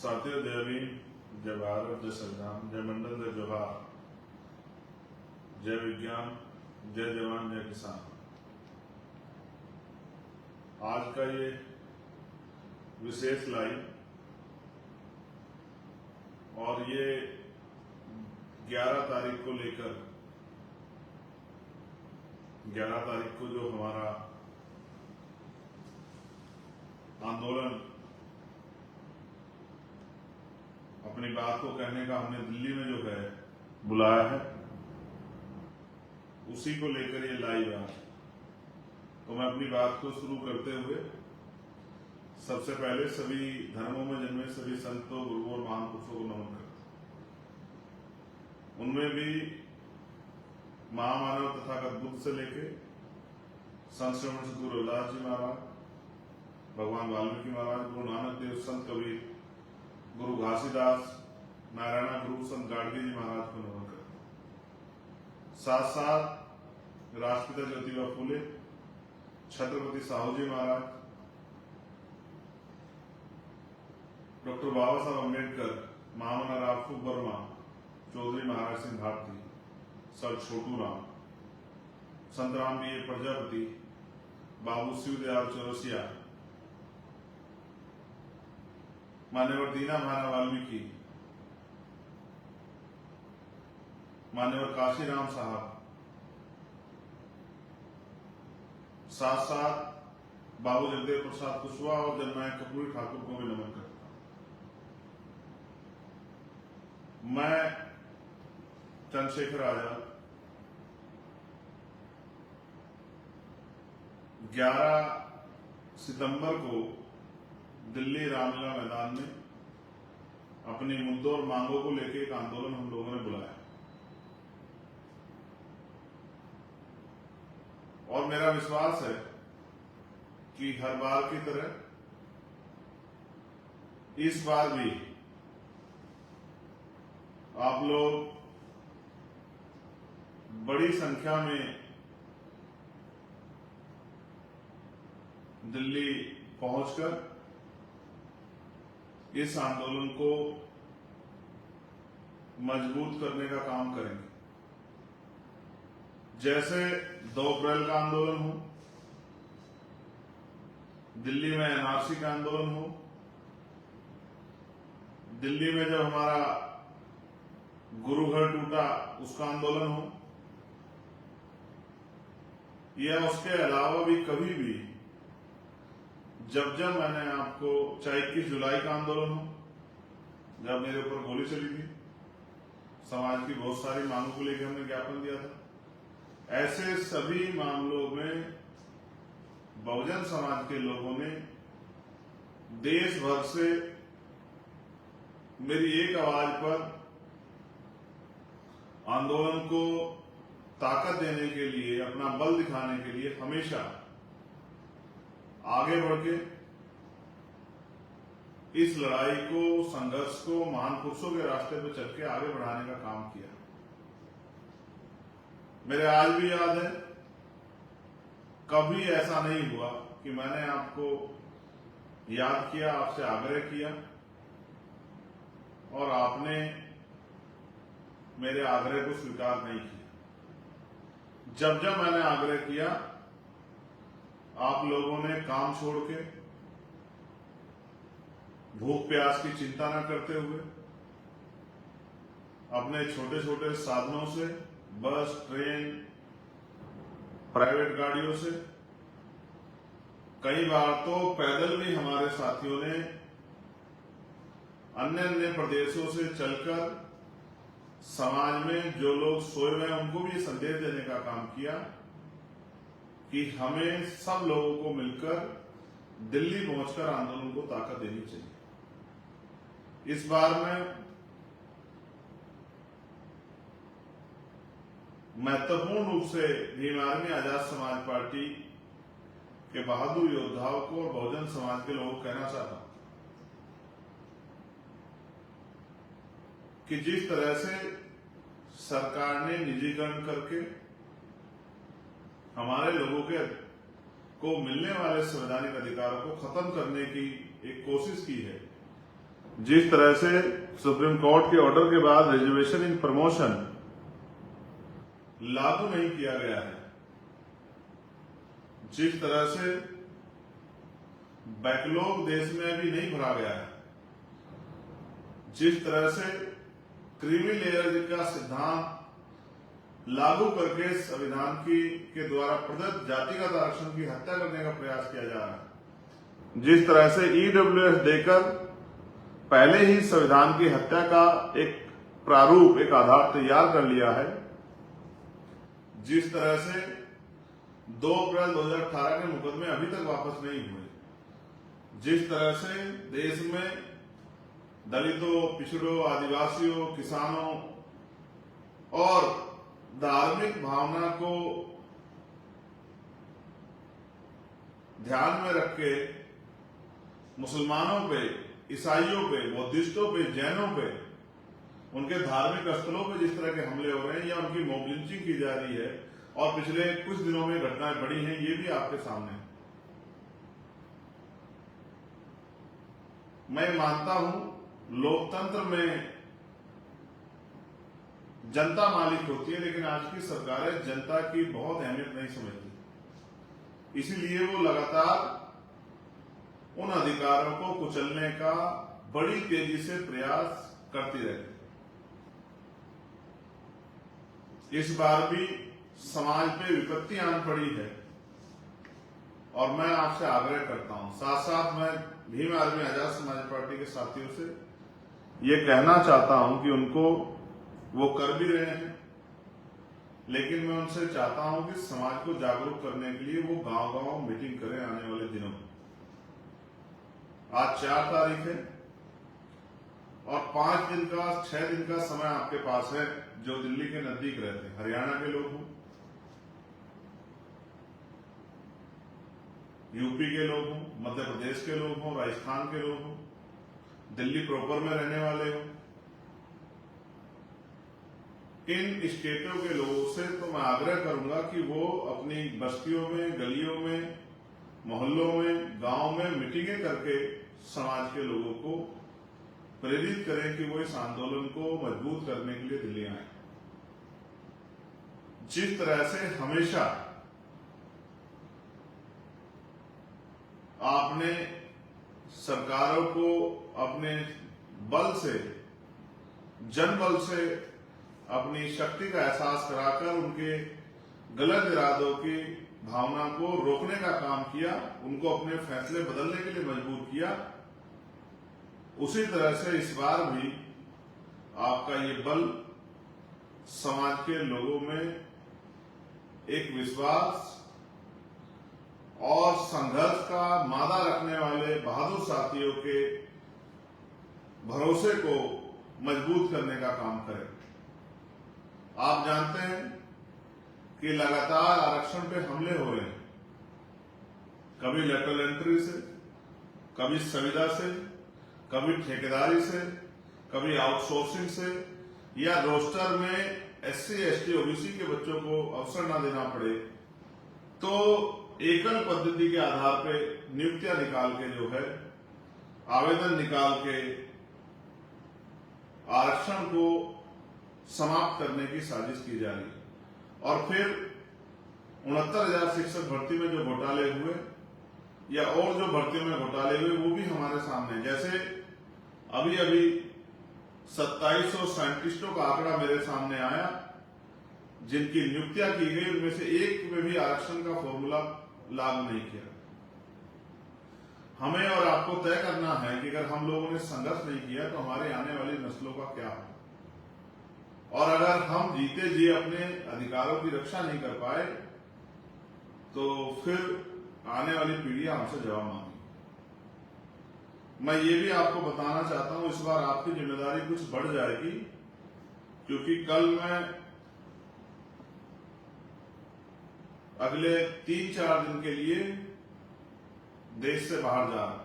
साथियों, जय भीम, जय भारत, जय संविधान, जय मंडल, जय जोहार, जय विज्ञान, जय जवान, जय किसान। आज का ये विशेष लाइव और ये 11 तारीख को लेकर 11 तारीख को जो हमारा आंदोलन अपनी बात को कहने का हमने दिल्ली में जो है बुलाया है, उसी को लेकर ये लाइव है। तो मैं अपनी बात को शुरू करते हुए सबसे पहले सभी धर्मों में जन्मे सभी संतों, गुरुओं और महान पुरुषों को नमन करता हूं। उनमें भी महामानव तथागत बुद्ध से लेके संत श्रवण सद्गुरु रविदास जी महाराज, भगवान वाल्मीकि महाराज, गुरु नानक देव, संत कबीर, गुरु घासीदास, नारायणा गुरु, संत गाडगे जी महाराज को नमन करता हूं। साथ साथ राष्ट्रपिता ज्योतिबा फूले, छत्रपति साहू जी महाराज, डॉक्टर बाबा साहब अम्बेडकर, महामना रामफूक वर्मा, चौधरी महाराज सिंह भारती, सर छोटू राम, संत राम बी प्रजापति, बाबू शिवदयाल चौरसिया, मान्यवर दीना भाना वाल्मीकि, मान्यवर काशीराम साहब, साथ साथ बाबू जगदेव प्रसाद कुशवाहा और जननायक कपूरी ठाकुर को भी नमन करता हूं। मैं चंद्रशेखर आजाद 11 सितंबर को दिल्ली रामलीला मैदान में अपनी मुद्दों और मांगों को लेकर एक आंदोलन हम लोगों ने बुलाया और मेरा विश्वास है कि हर बार की तरह इस बार भी आप लोग बड़ी संख्या में दिल्ली पहुंचकर इस आंदोलन को मजबूत करने का काम करेंगे। जैसे 2 अप्रैल का आंदोलन हो, दिल्ली में एनआरसी का आंदोलन हो, दिल्ली में जब हमारा गुरु घर टूटा उसका आंदोलन हो, या उसके अलावा भी कभी भी जब मैंने आपको, चाहे 21 जुलाई का आंदोलन हो, जब मेरे ऊपर गोली चली थी, समाज की बहुत सारी मांगों को लेकर हमने ज्ञापन दिया था, ऐसे सभी मामलों में बहुजन समाज के लोगों ने देश भर से मेरी एक आवाज पर आंदोलन को ताकत देने के लिए, अपना बल दिखाने के लिए हमेशा आगे बढ़ के इस लड़ाई को, संघर्ष को महान पुरुषों के रास्ते पर चल के आगे बढ़ाने का काम किया। मेरे आज भी याद है, कभी ऐसा नहीं हुआ कि मैंने आपको याद किया, आपसे आग्रह किया और आपने मेरे आग्रह को स्वीकार नहीं किया। जब मैंने आग्रह किया, आप लोगों ने काम छोड़ के, भूख प्यास की चिंता न करते हुए, अपने छोटे छोटे साधनों से, बस, ट्रेन, प्राइवेट गाड़ियों से, कई बार तो पैदल भी हमारे साथियों ने अन्य प्रदेशों से चलकर समाज में जो लोग सोए हुए हैं उनको भी संदेश देने का काम किया कि हमें सब लोगों को मिलकर दिल्ली पहुंचकर आंदोलन को ताकत देनी चाहिए। इस बार में महत्वपूर्ण रूप से भीम आर्मी आजाद समाज पार्टी के बहादुर योद्धाओं को और बहुजन समाज के लोगों को कहना चाहता हूं कि जिस तरह से सरकार ने निजीकरण करके हमारे लोगों को मिलने वाले संवैधानिक अधिकारों को खत्म करने की एक कोशिश की है, जिस तरह से सुप्रीम कोर्ट के ऑर्डर के बाद रिजर्वेशन इन प्रमोशन लागू नहीं किया गया है, जिस तरह से बैकलॉग देश में अभी नहीं भरा गया है, जिस तरह से क्रीमी लेयर का सिद्धांत लागू करके संविधान के द्वारा प्रदत्त जातिगत आरक्षण की हत्या करने का प्रयास किया जा रहा है, जिस तरह से ईडब्ल्यूएस देकर पहले ही संविधान की हत्या का एक प्रारूप, एक आधार तैयार कर लिया है, जिस तरह से 2 अप्रैल 2018 के मुकदमे अभी तक वापस नहीं हुए, जिस तरह से देश में दलितों, पिछड़ों, आदिवासियों, किसानों और धार्मिक भावना को ध्यान में रख के मुसलमानों पे, ईसाइयों पे, बौद्धिस्टों पे, जैनों पे, उनके धार्मिक स्थलों पे जिस तरह के हमले हो रहे हैं या उनकी मॉब लिंचिंग की जा रही है और पिछले कुछ दिनों में घटनाएं बढ़ी हैं, ये भी आपके सामने है। मैं मानता हूं लोकतंत्र में जनता मालिक होती है, लेकिन आज की सरकारें जनता की बहुत अहमियत नहीं समझती, इसीलिए वो लगातार उन अधिकारों को कुचलने का बड़ी तेजी से प्रयास करती रहती। इस बार भी समाज पे विपत्ति आन पड़ी है और मैं आपसे आग्रह करता हूं, साथ साथ मैं भीम आर्मी आजाद समाज पार्टी के साथियों से ये कहना चाहता हूं कि उनको वो कर भी रहे हैं, लेकिन मैं उनसे चाहता हूं कि समाज को जागरूक करने के लिए वो गांव-गांव मीटिंग करें आने वाले दिनों में। आज 4 तारीख है और 5 दिन का 6 दिन का समय आपके पास है, जो दिल्ली के नजदीक रहते हैं, हरियाणा के लोग हों, यूपी के लोग हों, मध्य प्रदेश के लोग हों, राजस्थान के लोग हों, दिल्ली प्रॉपर में रहने वाले हों, इन स्टेटों के लोगों से तो मैं आग्रह करूंगा कि वो अपनी बस्तियों में, गलियों में, मोहल्लों में, गांव में मीटिंगें करके समाज के लोगों को प्रेरित करें कि वो इस आंदोलन को मजबूत करने के लिए दिल्ली आए। जिस तरह से हमेशा आपने सरकारों को अपने बल से, जनबल से अपनी शक्ति का एहसास कराकर उनके गलत इरादों की भावना को रोकने का काम किया, उनको अपने फैसले बदलने के लिए मजबूर किया, उसी तरह से इस बार भी आपका ये बल समाज के लोगों में एक विश्वास और संघर्ष का मादा रखने वाले बहादुर साथियों के भरोसे को मजबूत करने का काम करे। आप जानते हैं कि लगातार आरक्षण पे हमले हो रहे हैं, कभी लेटरल एंट्री से, कभी संविदा से, कभी ठेकेदारी से, कभी आउटसोर्सिंग से, या रोस्टर में SC, ST, OBC के बच्चों को अवसर ना देना पड़े तो एकल पद्धति के आधार पे नियुक्तियां निकाल के जो है आवेदन निकाल के आरक्षण को समाप्त करने की साजिश की जा रही है। और फिर 69,000 शिक्षक भर्ती में जो घोटाले हुए या और जो भर्तियों में घोटाले हुए वो भी हमारे सामने। जैसे अभी अभी 2700 साइंटिस्टों का आंकड़ा मेरे सामने आया जिनकी नियुक्तियां की गई, उनमें से एक में भी आरक्षण का फॉर्मूला लागू नहीं किया। हमें और आपको तय करना है कि अगर हम लोगों ने संघर्ष नहीं किया तो हमारे आने वाली नस्लों का क्या हो, और अगर हम जीते जी अपने अधिकारों की रक्षा नहीं कर पाए तो फिर आने वाली पीढ़ियां हमसे जवाब मांगेगी। मैं ये भी आपको बताना चाहता हूं, इस बार आपकी जिम्मेदारी कुछ बढ़ जाएगी, क्योंकि कल मैं अगले 3-4 दिन के लिए देश से बाहर जा रहा हूं।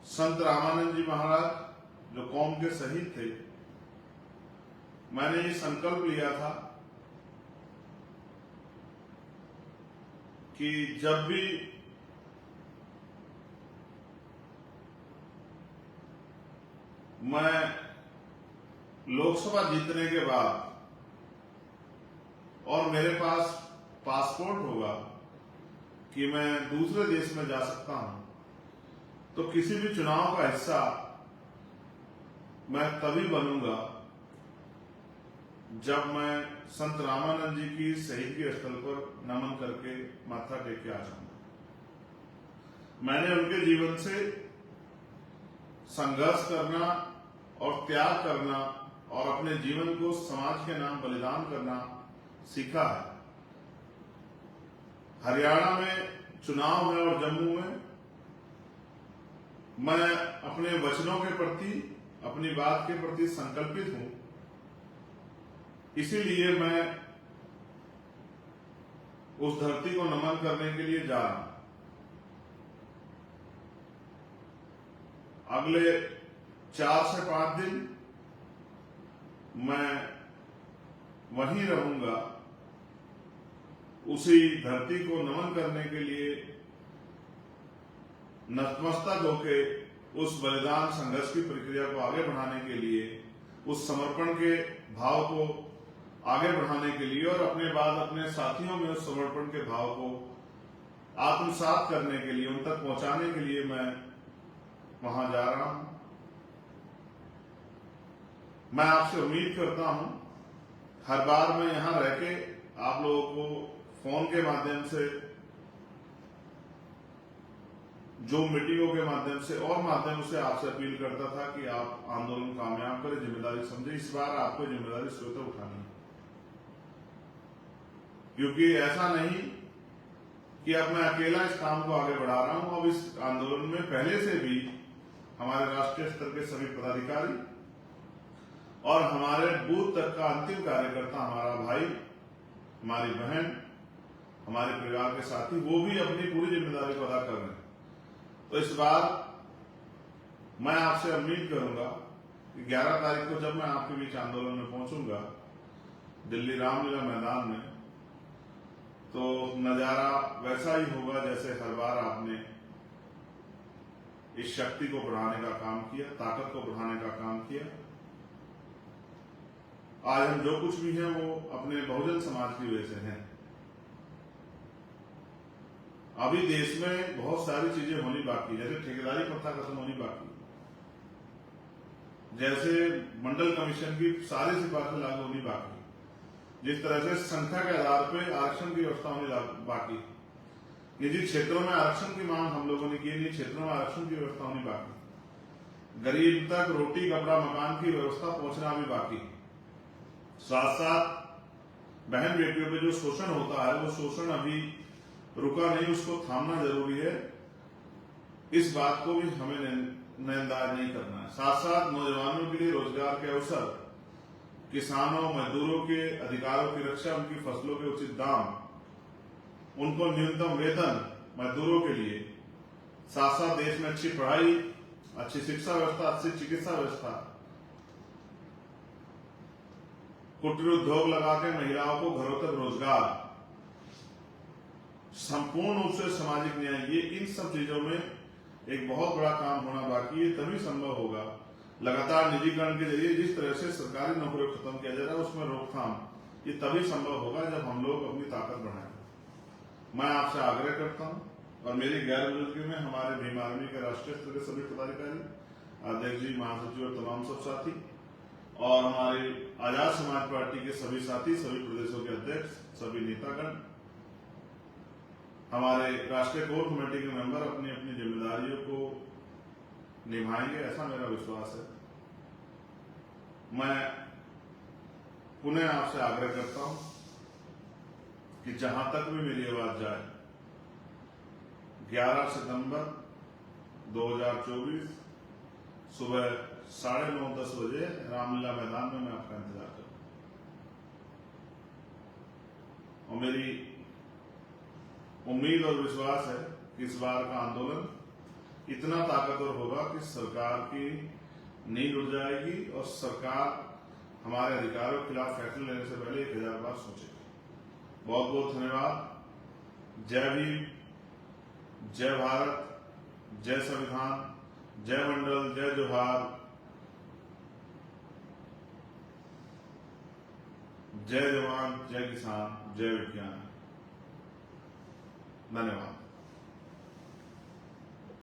संत रामानंद जी महाराज जो कौम के शहीद थे, मैंने ये संकल्प लिया था कि जब भी मैं लोकसभा जीतने के बाद और मेरे पास पासपोर्ट होगा कि मैं दूसरे देश में जा सकता हूं, तो किसी भी चुनाव का हिस्सा मैं तभी बनूंगा जब मैं संत रामानंद जी की शहीदगी स्थल पर नमन करके माथा टेक के आ जाऊंगा। मैंने उनके जीवन से संघर्ष करना और त्याग करना और अपने जीवन को समाज के नाम बलिदान करना सीखा है। हरियाणा में चुनाव है और जम्मू में मैं अपने वचनों के प्रति, अपनी बात के प्रति संकल्पित हूं, इसीलिए मैं उस धरती को नमन करने के लिए जा रहा हूं। अगले 4 से 5 दिन मैं वहीं रहूंगा, उसी धरती को नमन करने के लिए नतमस्तक होके उस बलिदान संघर्ष की प्रक्रिया को आगे बढ़ाने के लिए, उस समर्पण के भाव को आगे बढ़ाने के लिए और अपने बाद अपने साथियों में उस समर्पण के भाव को आत्मसात करने के लिए, उन तक पहुंचाने के लिए मैं वहां जा रहा हूं। मैं आपसे उम्मीद करता हूं हर बार मैं यहां रह के आप लोगों को फोन के माध्यम से, जो मीटिंगों के माध्यम से और माध्यम से आपसे अपील करता था कि आप आंदोलन कामयाब करें, जिम्मेदारी समझे। इस बार आपको जिम्मेदारी स्वतः उठानी है, क्योंकि ऐसा नहीं कि अब मैं अकेला इस काम को आगे बढ़ा रहा हूं। अब इस आंदोलन में पहले से भी हमारे राष्ट्रीय स्तर के सभी पदाधिकारी और हमारे बूथ तक का अंतिम कार्यकर्ता, हमारा भाई, हमारी बहन, हमारे परिवार के साथी, वो भी अपनी पूरी जिम्मेदारी को अदा कर रहे हैं। तो इस बार मैं आपसे उम्मीद करूंगा कि 11 तारीख को जब मैं आपके बीच आंदोलन में पहुंचूंगा दिल्ली रामलीला मैदान में, तो नजारा वैसा ही होगा जैसे हर बार आपने इस शक्ति को बढ़ाने का काम किया, ताकत को बढ़ाने का काम किया। आज हम जो कुछ भी हैं वो अपने बहुजन समाज की वजह से हैं। अभी देश में बहुत सारी चीजें होनी बाकी, जैसे ठेकेदारी प्रथा खत्म होनी बाकी, जैसे मंडल कमीशन की सारी सिफारिशें लागू होनी बाकी, जिस तरह से संख्या के आधार पर आरक्षण की व्यवस्था होनी बाकी, ये जिन क्षेत्रों में आरक्षण की मांग हम लोगों ने की, इन क्षेत्रों में आरक्षण की व्यवस्था होनी बाकी, गरीब तक रोटी कपड़ा मकान की व्यवस्था पहुंचना भी बाकी, साथ साथ बहन बेटियों पे जो शोषण होता है वो शोषण अभी रुका नहीं, उसको थामना जरूरी है। इस बात को भी हमें नजरअंदाज नहीं करना है। साथ साथ नौजवानों के लिए रोजगार के अवसर, किसानों मजदूरों के अधिकारों की रक्षा, उनकी फसलों के उचित दाम, उनको न्यूनतम वेतन मजदूरों के लिए, साथ साथ देश में अच्छी पढ़ाई, अच्छी शिक्षा व्यवस्था, अच्छी चिकित्सा व्यवस्था, कुटीर उद्योग लगा के महिलाओं को घरों तक रोजगार, संपूर्ण रूप से सामाजिक न्याय, ये इन सब चीजों में एक बहुत बड़ा काम होना बाकी है। तभी संभव होगा। लगातार निजीकरण के जरिए जिस तरह से सरकारी नौकरियों को खत्म किया जा रहा है, उसमें रोकथाम, ये तभी संभव होगा जब हम लोग अपनी ताकत बढ़ाएं। मैं आपसे आग्रह करता हूं, और मेरी गैर मौजूदगी में हमारे भीम आर्मी के राष्ट्रीय स्तर के सभी पदाधिकारी, अध्यक्ष जी, महासचिव और तमाम सब साथी, और हमारी आजाद समाज पार्टी के सभी साथी, सभी प्रदेशों के अध्यक्ष, सभी नेतागण, हमारे राष्ट्रीय कोर कमेटी के मेंबर अपनी अपनी जिम्मेदारियों को निभाएंगे, ऐसा मेरा विश्वास है। मैं पुनः आपसे आग्रह करता हूं कि जहां तक भी मेरी आवाज जाए, 11 सितंबर 2024 सुबह 9:30-10 बजे रामलीला मैदान में मैं आपका इंतजार करूंगा। और मेरी उम्मीद और विश्वास है कि इस बार का आंदोलन इतना ताकतवर होगा कि सरकार की नींद उड़ जाएगी और सरकार हमारे अधिकारों के खिलाफ फैसले लेने से पहले 1000 बार सोचेगी। बहुत बहुत धन्यवाद। जय भीम, जय भारत, जय संविधान, जय मंडल, जय जोहार, जय जवान, जय किसान, जय विज्ञान। धन्यवाद।